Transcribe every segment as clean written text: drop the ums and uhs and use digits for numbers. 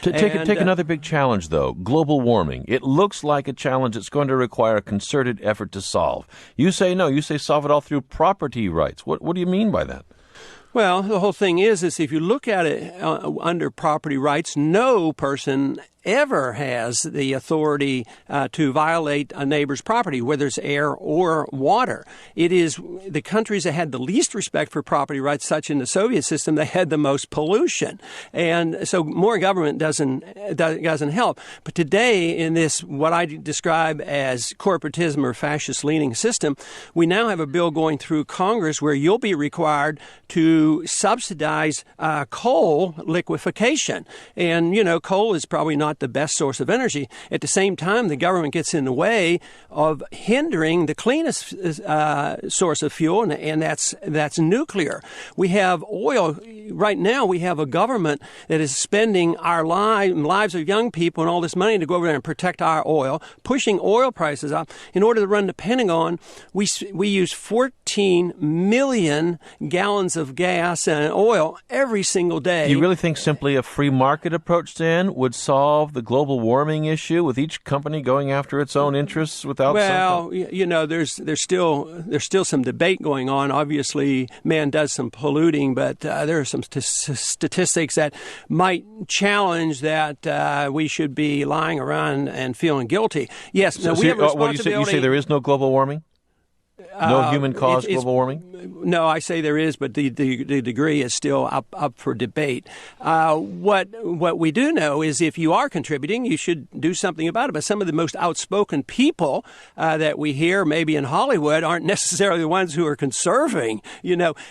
Take another big challenge, though, global warming. It looks like a challenge that's going to require a concerted effort to solve. You say no. You say solve it all through property rights. What do you mean by that? Well, the whole thing is if you look at it under property rights, no person ever has the authority to violate a neighbor's property, whether it's air or water. It is the countries that had the least respect for property rights, such in the Soviet system, they had the most pollution. And so more government doesn't help. But today, in this, what I describe as corporatism or fascist-leaning system, we now have a bill going through Congress where you'll be required to subsidize coal liquefaction. And, coal is probably not the best source of energy. At the same time, the government gets in the way of hindering the cleanest source of fuel, and that's nuclear. We have oil. Right now, we have a government that is spending our lives of young people and all this money to go over there and protect our oil, pushing oil prices up. In order to run the Pentagon, we use 14 million gallons of gas and oil every single day. You really think simply a free market approach, Dan, would solve the global warming issue with each company going after its own interests without there's still some debate going on. Obviously, man does some polluting, but there are some statistics that might challenge that we should be lying around and feeling guilty. Yes, we have a responsibility. You say there is no global warming? No human-caused global warming? No, I say there is, but the degree is still up for debate. What we do know is if you are contributing, you should do something about it. But some of the most outspoken people that we hear, maybe in Hollywood, aren't necessarily the ones who are conserving,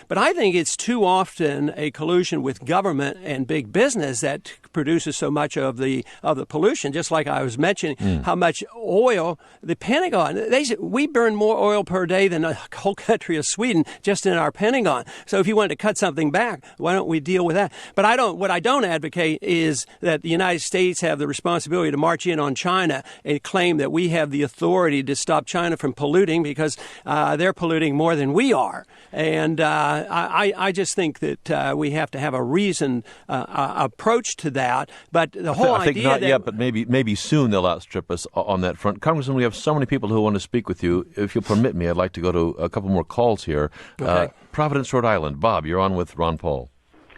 But I think it's too often a collusion with government and big business that produces so much of the pollution. Just like I was mentioning, how much oil the Pentagon. We burn more oil per day than the whole country of Sweden just in our Pentagon. So if you wanted to cut something back, why don't we deal with that? But what I don't advocate is that the United States have the responsibility to march in on China and claim that we have the authority to stop China from polluting because they're polluting more than we are. And I just think that we have to have a reasoned approach to that. But the whole I think not yet, but maybe soon they'll outstrip us on that front. Congressman, we have so many people who want to speak with you. If you'll permit me, I'd like to go to a couple more calls here. Okay. Providence, Rhode Island. Bob, you're on with Ron Paul.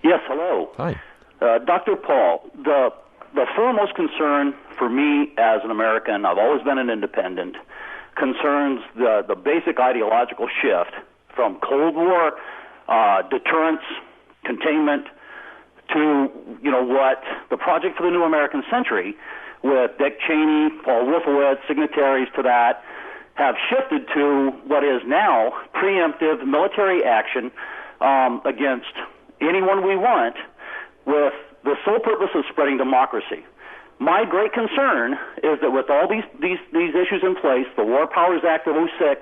Yes, hello. Hi. Dr. Paul, the foremost concern for me as an American, I've always been an independent, concerns the basic ideological shift from Cold War deterrence, containment, to, what the Project for the New American Century with Dick Cheney, Paul Wolfowitz, signatories to that, have shifted to what is now preemptive military action against anyone we want with the sole purpose of spreading democracy. My great concern is that with all these issues in place, the War Powers Act of '06,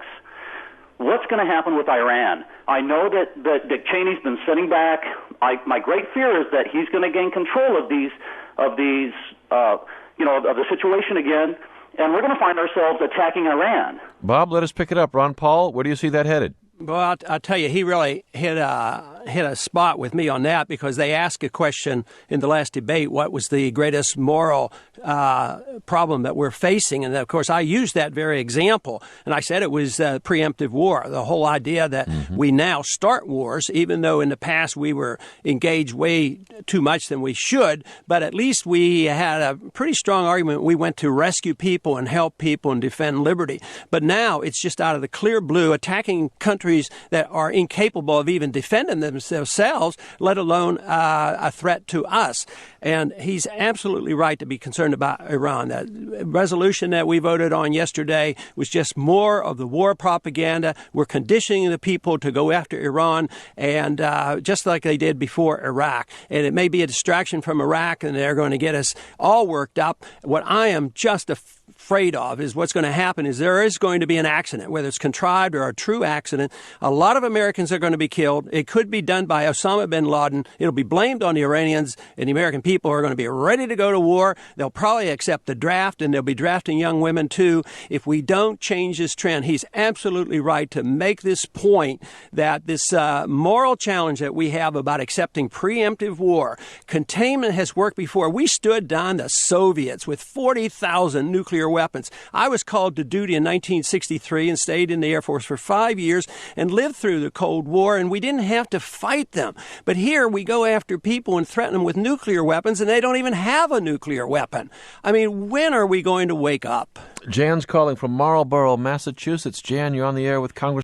what's going to happen with Iran? I know that Dick Cheney's been sitting back. My great fear is that he's going to gain control of the situation again, and we're going to find ourselves attacking Iran. Bob, let us pick it up. Ron Paul, where do you see that headed? Well, I'll tell you, he really hit a spot with me on that because they asked a question in the last debate, what was the greatest moral problem that we're facing? And, of course, I used that very example. And I said it was preemptive war, the whole idea that we now start wars, even though in the past we were engaged way too much than we should. But at least we had a pretty strong argument. We went to rescue people and help people and defend liberty. But now it's just out of the clear blue, attacking countries that are incapable of even defending themselves, let alone a threat to us. And he's absolutely right to be concerned about Iran. That resolution that we voted on yesterday was just more of the war propaganda. We're conditioning the people to go after Iran, and just like they did before Iraq. And it may be a distraction from Iraq, and they're going to get us all worked up. What I am just afraid of is what's going to happen is there is going to be an accident, whether it's contrived or a true accident. A lot of Americans are going to be killed. It could be done by Osama bin Laden. It'll be blamed on the Iranians and the American people. people are going to be ready to go to war. They'll probably accept the draft, and they'll be drafting young women too if we don't change this trend. He's absolutely right to make this point that this moral challenge that we have about accepting preemptive war, containment has worked before. We stood down the Soviets with 40,000 nuclear weapons. I was called to duty in 1963 and stayed in the Air Force for 5 years and lived through the Cold War, and we didn't have to fight them. But here we go after people and threaten them with nuclear weapons, and they don't even have a nuclear weapon. I mean, when are we going to wake up? Jan's calling from Marlborough, Massachusetts. Jan, you're on the air with Congress.